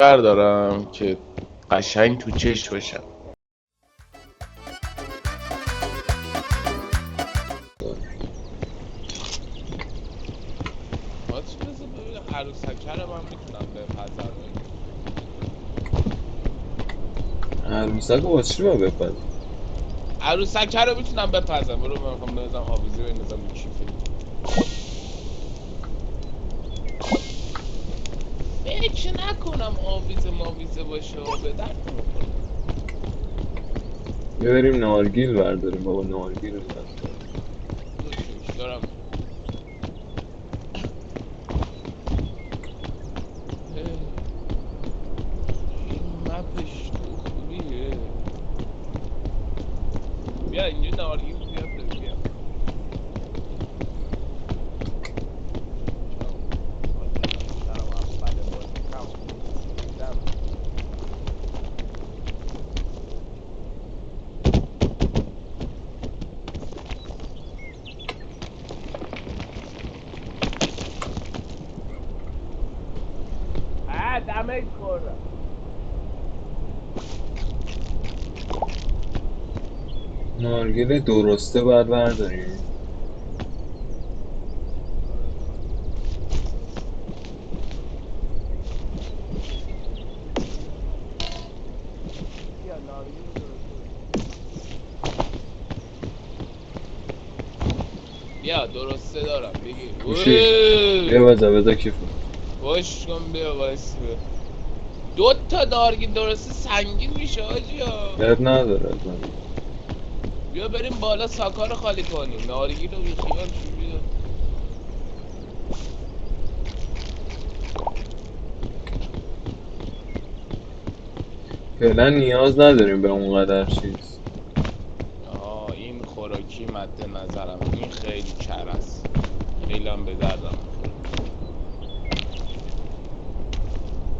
بردارم که قشنگ تو چش باشم. باید چی بذار ببینم عروسکه رو من میتونم بپزم. عروسک رو با چی رو بپز؟ عروسکه رو میتونم بپزم. برو من میخوام بزنم آویزه بندازم رو کیفه. فکر نکنم آویزه باشه و به درد نمیخوره. بیا بریم نارگیل برداریم بابا، نارگیل رو دست داریم. دوشش دارم. این مپش تو خوبیه. بیا اینجا نارگیل زیاد داری. بیا دمه خوردم. نارگیل درسته باید برداریم. بیا نارگیل بیا درسته دارم بگیر. گوشی بیا بذار کیفو. باش کن بیا وایس. دو تا نارگیل درسته سنگین میشه آجیا. اب نداره اب نداره. بیا بریم بالا ساکا رو خالی کنیم. نارگیل رو بیخیال شو. بیا فعلا نیاز نداریم به اونقدر چیز. آها این خوراکی مد نظرم. این خیلی کر است. خیلی هم به دردم میخوره.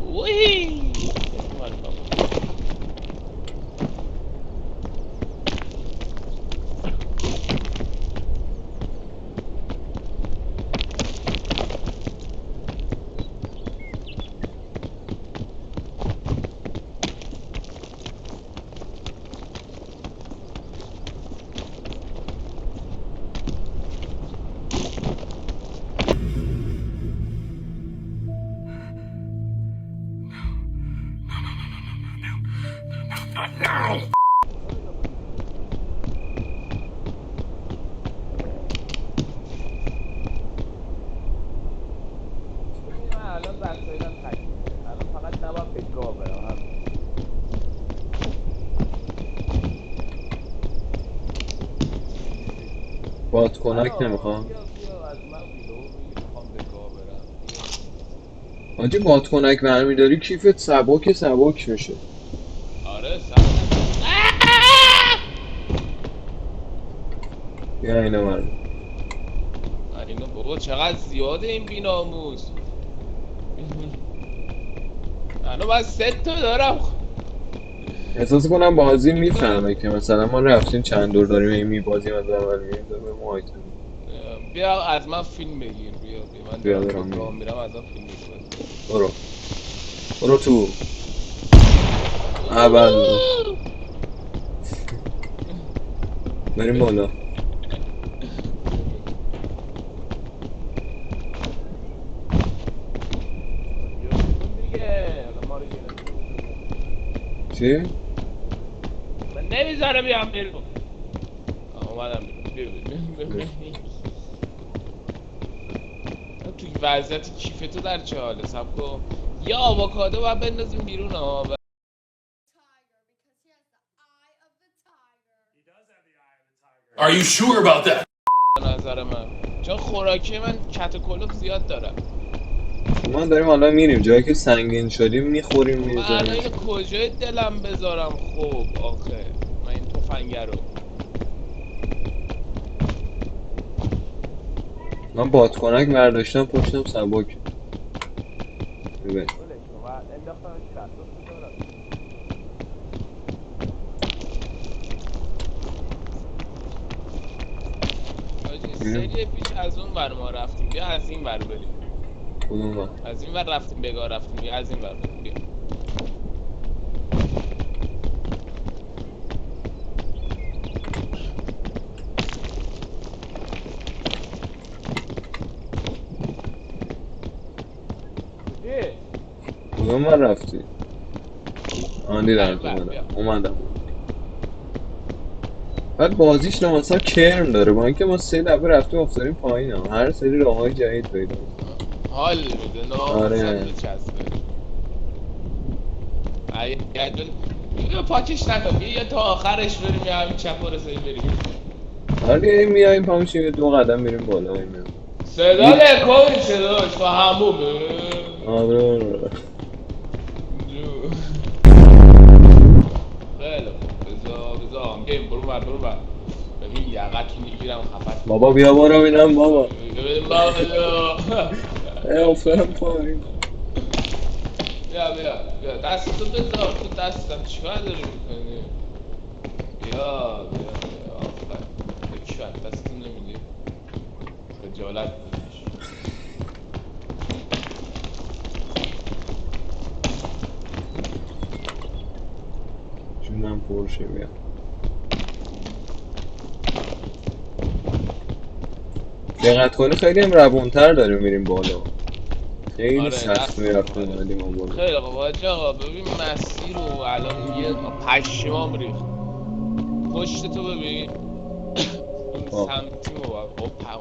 وی الان وسایلم تکمیله. الان فقط نباید به گاه برم هم. بادکنک الو نمیخوام. بیا از من ویدئو بگیر. میخوام به گاه برم. آجی بادکنک برمیداری کیفت سبک سبک میشه. آره سر. بیا اینو برد. اینو بابا چقدر زیاده این بیناموس. الان من 3 تا دارم. احساس کنم بازی میکنم. میفهمه که مثلا ما رفتیم چند دور داریم این میبازیم از اول میریم به ما آیتم. بیا از من فیلم بگیر. بیا من بیا دارم به دارم گاه میگم. میرم از من فیلم بگیر. برو برو تو اول. بریم بالا. بیا بکن دیگه. حالا ما رو گرفته بود. چی؟ من نمیذاره بیام بیرون. اومدم بیرون. بیا. توی وضعیت کیفتو در چه حاله سب کن. یا آووکادو باید بندازیم بیرون ها. Are you sure about that? به نظر من چون خوراکی من کت و کلوف زیاد دارم. ما داریم حالا میریم جایی که سنگین شدیم میخوریم من الان میزنیم. اینو کجای دلم بذارم خب آخه من این تفنگه رو. من بادکنک برداشتم پشتم سبک. ببین ولش کن و انداختمش کرد. دوست دارم. حاجی سری پیش از اون ور ما رفتیم. بیا از این ور بریم. کدوم با از این ور رفتیم بگاه رفتیم. بیا از این ور بریم. بیا کدوم ور رفتی؟ آن دیدم تو اومدم. بعد بازیش مثلا کرم داره با اینکه ما 3 دفعه رفتیم افتادیم پایین ها. هر سری راههای جدید پیدا می‌کنیم. حال میده ناموسن میچسبه. بیا پاکش نکن، بیا تا آخرش بریم یا همین چپ رو سری بریم. آره میاییم پا میشیم یه 2 قدم میریم بالا میریم. صدا نکن میشه داشت تو همومه. آره خیلی خوب بذار بریم برو بر ببین یقتون میگیرم خفت. بابا بیا برو ببینم بابا. ببین بابا افتادم پایین. بیا دستتو بذار تو دستم چیکار داری میکنی؟ بیا آفر بکشت دستتو نمیدی خجالت بکش. جونم پرشه بیا. دقت کنی خیلی هم روونتر داریم میریم بالا. خیلی سخت میرفتیم اومدیم اون بالا. خیلی خوب آقا ببین مسیر رو الان یه پشمام ریخت. پشت تو ببین اون سمتی ما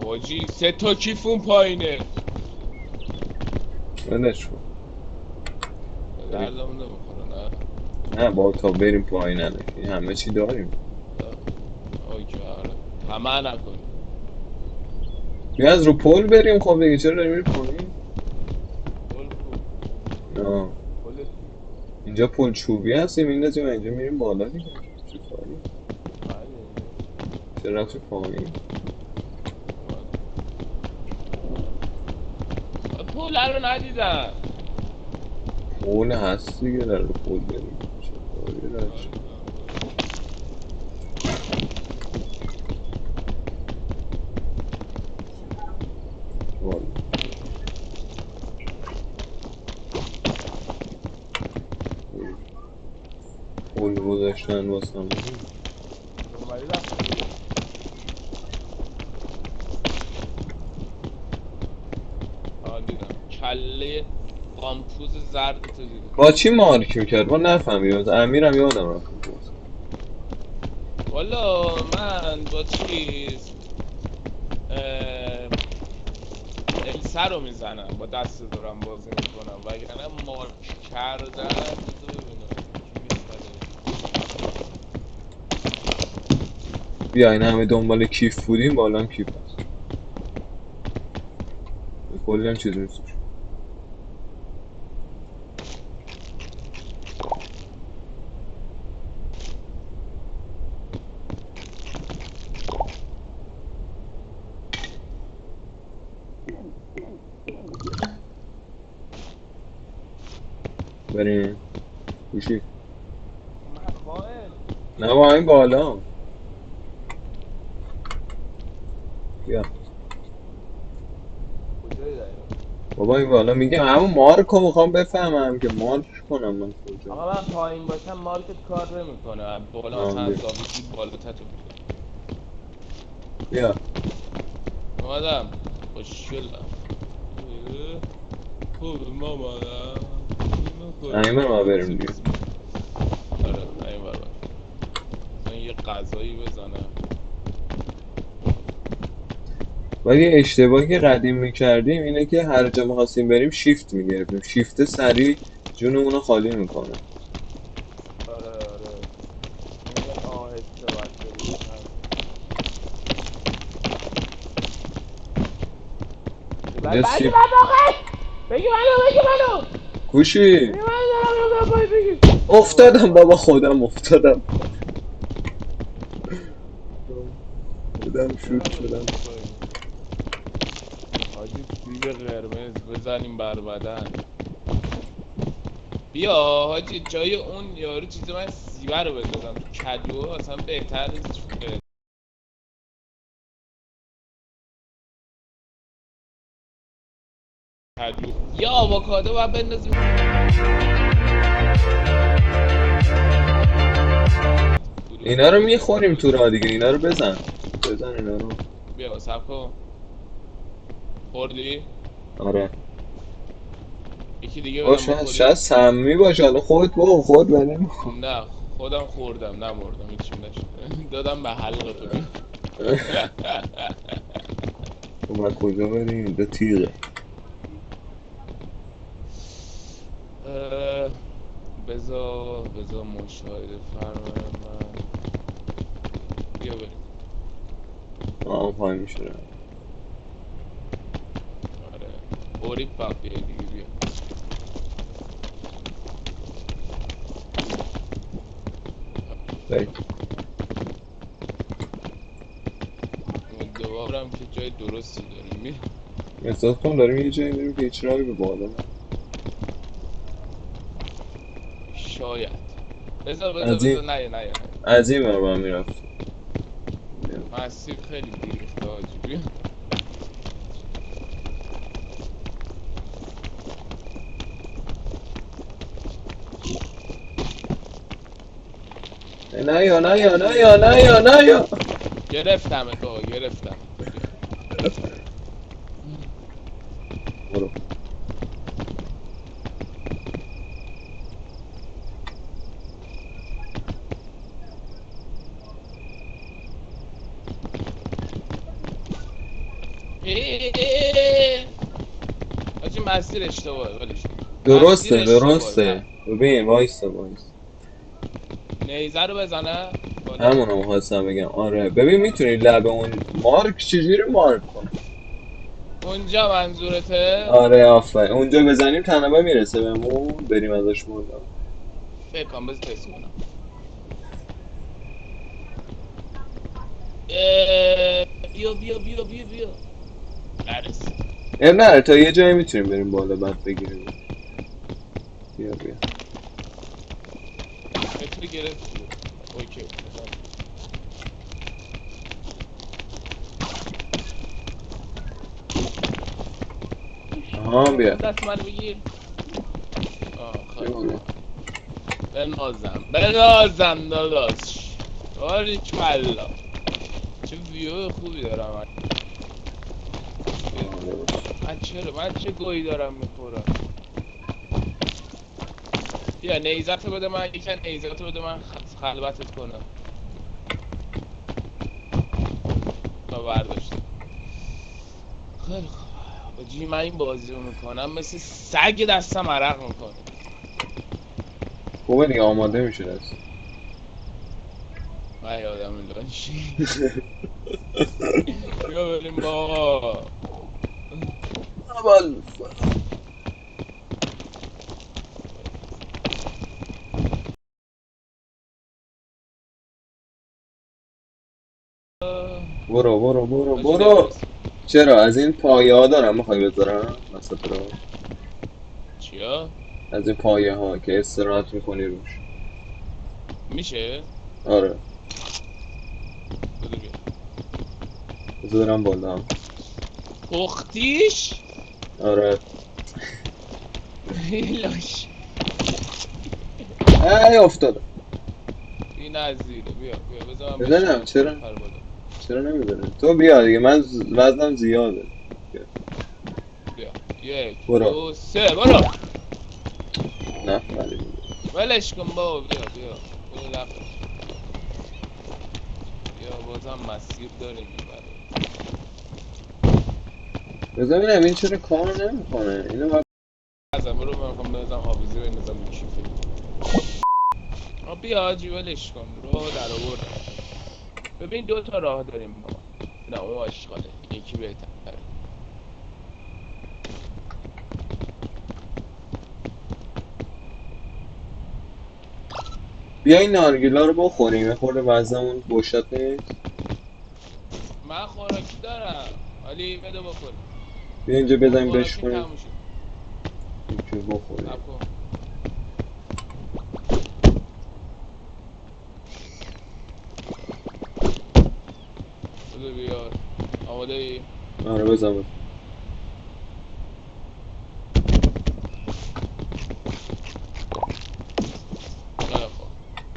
حاجی 3 تا کیفون پایینه. ولش کن دردم نمیخوره نه؟ نه با تا بریم پایین نداشتیم همه چی داریم. اوکی آره همه نکنیم. بیا از رو پل بریم. خب دیگه چرا داریم میریم پایین؟ پل نه اینجا پل چوبی هستیم میندازیم اینجا میریم بالا دیگه. چه کاری؟ چرا رفتی پایین؟ پول رو ندیدم. پول هست دیگه در رو پل بریم. چه کاری داشت؟ پول گذاشتن واسم دیدم کله قامپوز زرد تو دیدم. با چی مارک میکرد؟ ما نفهمیدیم. امیرم یادم رفت والا من با چیز السر رو میزنم با دست دارم بازی میکنم وگرنه مارک کردن بیا این همه دنبال کیف بودیم بالا هم کیف هست. کلی هم چیز نیستش. بریم گوشی نه با این بالا بیا بابا این بالا میگم همون مارکو میخوام بفهمم که مارک کنم من کجا. آقا من پایین باشم مارکت کار نمیکنه. بالا مثلا زاویه بالاتر تو بیا اومدم خوشگلم خوب ما اومدم ایمن ما بریم دیگه. آره ایمن مثلا یه غذایی بزنم. ولی اشتباهی که قدیم میکردیم اینه که هر جا میخواستیم بریم شیفت میگرفتیم. شیفت سریع جونمون رو خالی میکنه. آره این آهسته باید بگی منو گوشی افتادم بابا خودم افتادم شوت شدم. حاجی سیب قرمز بزنیم بر بدن. بیا حاجی جای اون یارو چیزی من سیبه رو بندازم تو کدو اصلا بهتر نیست. یا آووکادو باید بندازیم. اینا رو میخوریم تو راه دیگه. اینا رو بزن اینا رو. بیا سب کن خوردی؟ آره یکی دیگه با بدم شاید بخوری. سمی باشه، حالا خودت بخور، خود بدیم. نه خودم خوردم نمردم هیچیم نشد. دادم به حلق تو بیا. ما کجا بریم؟ اینجا تیغه. بزا مشاهده فرمانم من. بیا بریم. آه پای میشورم. آره اوریب باید بیایی دیگه بیا. بریم. امیدوارم که جای درستی داریم. بیا. احساس کنم داریم یه جایی میریم که هیچ راهی به بالا نه. شاید بزا از این نه از این ور با هم میرفتیم. مسیر خیلی بیریخته حاجی بیا. نه یا نه یا نه یا نه یا نه یا گرفتم تو گرفتم. برو. حاجی مسیر اشتباهه ولش کن. درسته مسیر اشتباهه. درسته. ببین وایسا وایسا. نیزه رو بزنه همونو میخواستم بگم. آره ببین میتونی لب اون مارک چجوری مارک کنه. اونجا منظورته؟ آره آفرین، اونجا بزنیم تنبه میرسه بهمون بریم ازش بالا. فکر کنم بذار تست کنم. بیا نرسید. نه تا یه جایی میتونیم بریم بالا بعد بگیریم. بیا بیا. متر گرفت. اوکی آها بیا. دست من بگیر. بیا بالا. بنازم داداش. باریکلا چه ویو خوبی دارم آره. من چه گویی دارم میخورم. بیا نیزتو بده من یکن نیزتو بده من خلوتت کنم. تا برداشتم. خیلی خوب بجی من این بازی رو میکنم مثل سگ دستم عرق میکنه. خوبه دیگه آماده میشه دست. من یادم لانشی. بیا بریم با اول برو برو برو برو. چرا از این پایه ها دارم میخوای بذارم وسط رو؟ چیا؟ از این پایه ها که استراحت میکنی روش. میشه؟ آره بده بیا بذار برم بالا هم. پختیش؟ آره. لاش ای افتادم. این از زیره بیا بذار من بزنم بشینم چرا؟ پر بالا. چرا نمیدونم تو بیا دیگه من وزنم زیاده. بیا یک برو. دو سه برو. نه ولی ولش کن بابا بیا لب. بیا بازم مسیر داره میبره. بذار ببینم این چرا کار نمیکنه اینو باید... ازم برو من میخوام بزنم آبیزی بندازم رو کیفه. بیا آجی ولش کن راه در آوردم. ببین 2 تا راه داریم ما. نه اون آشغاله یکی بهتره. بیا این نارگیلا رو بخوریم یه خورده وزنمون بوشت نیست. من خوراکی دارم ولی بده بخور. بیا اینجا من بزنیم خوراکی بشکنیم تموم شد. یکی بخوریم. صبر کن. بده بیار. آماده ای؟ آره بزن خیلی خوب.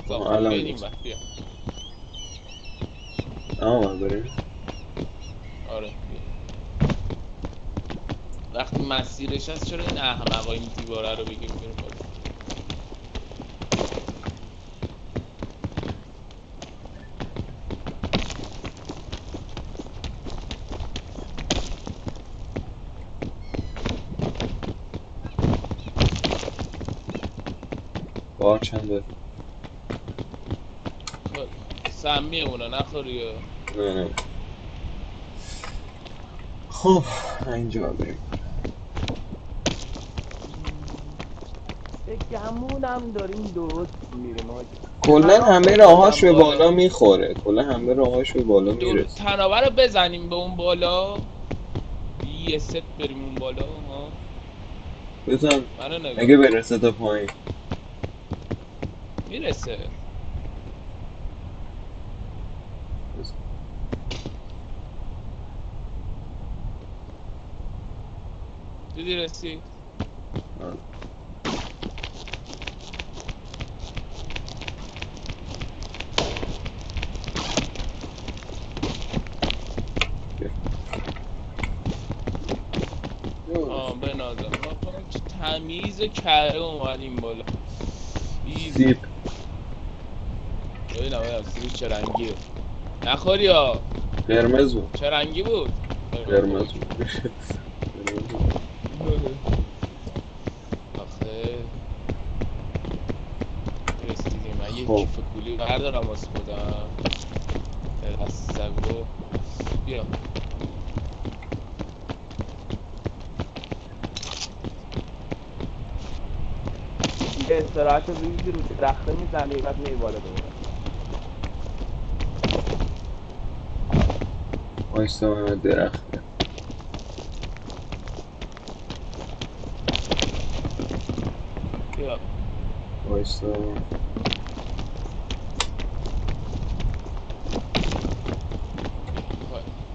آها خب الان بیاین این بزن. وقت بیا. آها بریم. آره بیا. وقتی مسیرش هست چرا این احمقا این دیواره رو بگیم میره بالا؟ بار چنده؟ سمی اونا نخوری یا؟ نه. خب اینجا بریم. به گمون هم داریم درست میریم آجی. کلا همه راهاش به بالا میخوره، کلا همه راهاش به بالا میرسه. تنابه رو بزنیم به اون بالا، یه ست بریم اون بالا. ها بزن منو نگاه اگه برسه تا پایین. میرسه. دیدی رسید؟ بنازم ما تمیز کره اومدیم بالا. ایزی. سیب ببینم سیبی چه رنگیه. نخوری یا قرمز بود. چه رنگی بود؟ قرمز بود. آخه رسیدیم. من یه خب. کیف کولی بردارم واسه خودم. دستگو بیا. یه استراحت ریزی رو درخته میزنی بعد میری بالا دوباره. وایستا من درخت بیام. بیا. وایستا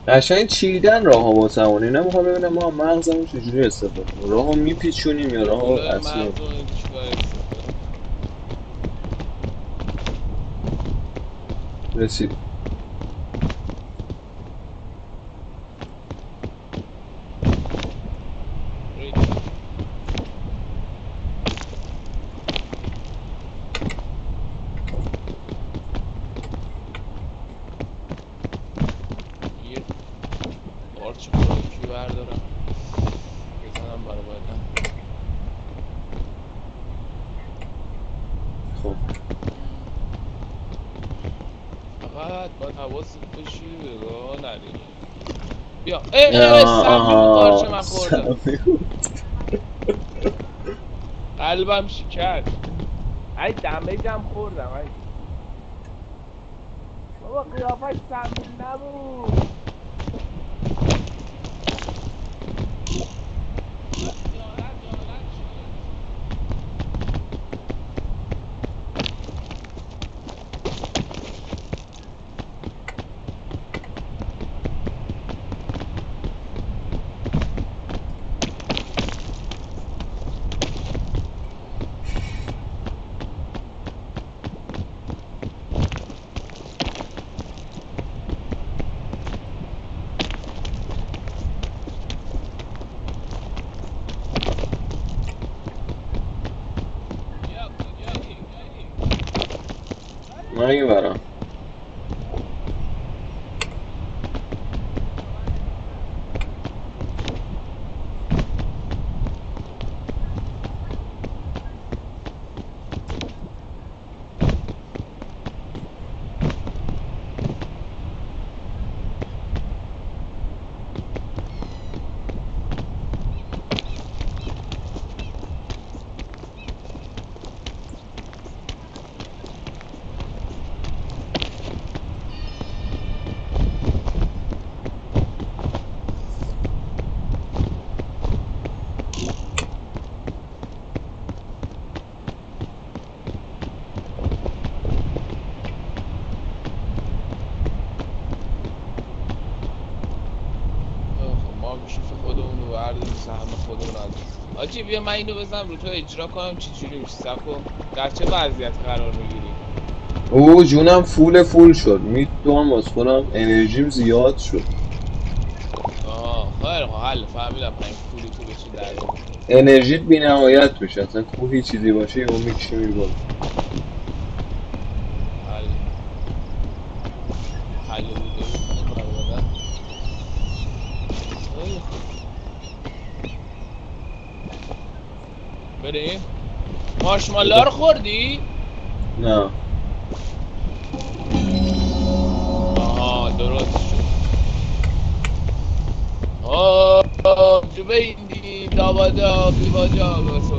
قشنگ چیدن راه ها واسمون. اینا میخوام ببینم ما مغزمون چجوری استفاده کنیم. راه ها میپیچونیم یا راه ها اصلی مغز رو چیکار استفاده؟ رسید. یه قارچ خوراکی بردارم بزنم برای بعدم. خب فقط باید حواست باشی به راه نری. بیا سمی بود قارچ من خوردم. قلبم شکست. ای دمیجم خوردم. ای بابا قیافش سمی نبود. من این برم. ما کیف خودمون رو برداریم سهم خودمون از آجی. بیا من اینو بزنم رو تو اجرا کنم چجوری میشه. سب کن در چه وضعیت قرار میگیری؟ او جونم فول شد. میتونم واسه خودم انرژیم زیاد شد. خیر حل فهمیدم من پولی تو بچی در بیاری. انرژیت بی نهایت میشه، اصلا کوهی چیزی باشه اون میکشی میری بالا. حل حل بوده میکنیم برای خیلی خوب بریم مارشمالا رو خوردی؟ نه آها درست شد آه جو بیندی دابادا بیباجا بسو